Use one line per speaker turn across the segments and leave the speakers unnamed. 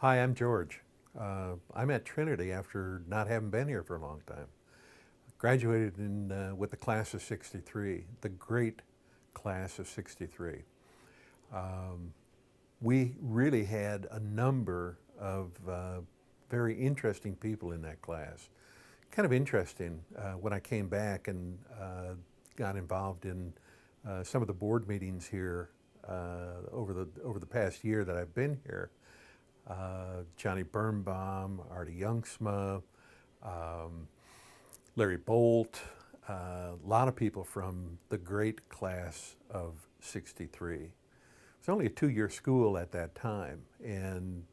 Hi, I'm George. I'm at Trinity after not having been here for a long time. Graduated with the class of '63, the great class of '63. We really had a number of very interesting people in that class. Kind of interesting when I came back and got involved in some of the board meetings here over the past year that I've been here. Johnny Birnbaum, Artie Youngsma, Larry Bolt, a lot of people from the great class of '63. It was only a two-year school at that time, and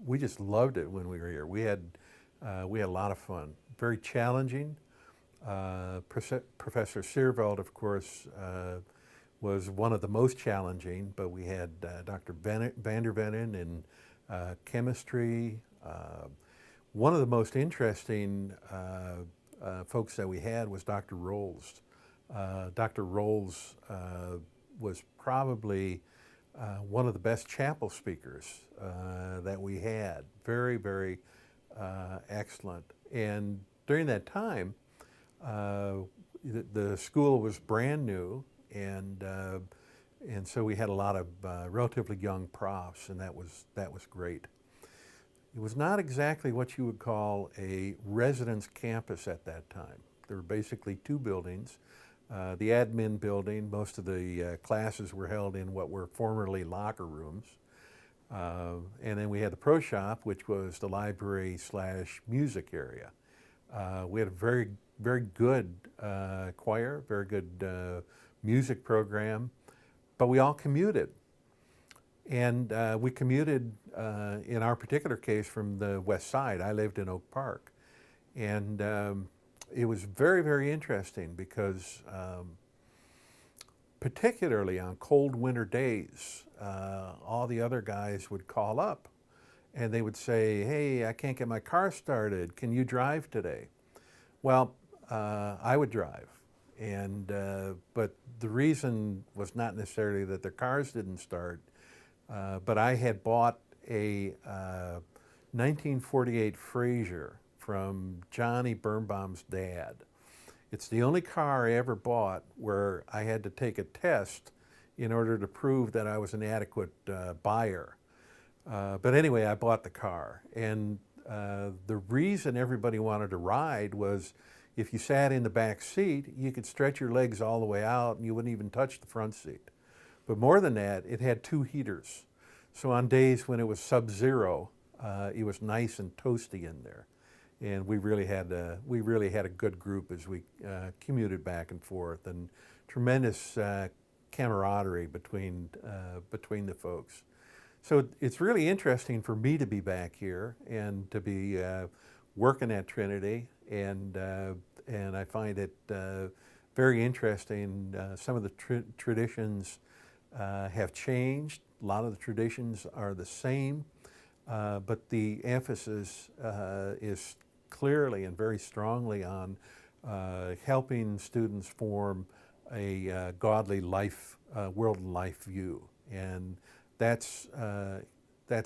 we just loved it when we were here. We had a lot of fun. Very challenging. Professor Seerveld, of course, was one of the most challenging, but we had Dr. VanderVelde in chemistry. One of the most interesting folks that we had was Dr. Rolls. Dr. Rolls was probably one of the best chapel speakers that we had. Very, very excellent. And during that time, the school was brand new, and so we had a lot of relatively young profs, and that was great. It was not exactly what you would call a residence campus at that time. There were basically two buildings. The admin building, most of the classes were held in what were formerly locker rooms. And then we had the pro shop, which was the library/music area. We had a very, very good choir, very good music program, but we all commuted. And we commuted, in our particular case, from the west side. I lived in Oak Park. And it was very, very interesting because particularly on cold winter days, all the other guys would call up and they would say, "Hey, I can't get my car started. Can you drive today?" Well, I would drive. And but the reason was not necessarily that their cars didn't start, but I had bought a 1948 Frazier from Johnny Birnbaum's dad. It's the only car I ever bought where I had to take a test in order to prove that I was an adequate buyer. But anyway, I bought the car. And the reason everybody wanted to ride was if you sat in the back seat, you could stretch your legs all the way out and you wouldn't even touch the front seat. But more than that, it had two heaters. So on days when it was sub-zero, it was nice and toasty in there. And we really had a good group as we commuted back and forth, and tremendous camaraderie between the folks. So it's really interesting for me to be back here and to be working at Trinity, and I find it very interesting. Some of the traditions have changed. A lot of the traditions are the same, but the emphasis is clearly and very strongly on helping students form a godly life, world and life view, and that's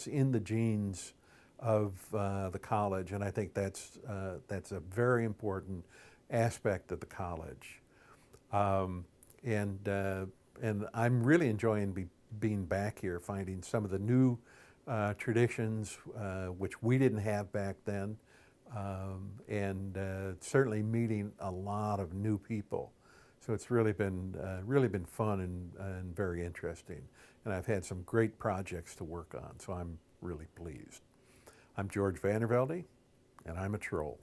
in the genes of the college, and I think that's a very important aspect of the college, and I'm really enjoying being back here, finding some of the new traditions which we didn't have back then, and certainly meeting a lot of new people. So it's really been fun and very interesting. And I've had some great projects to work on, so I'm really pleased. I'm George VanderVelde, and I'm a troll.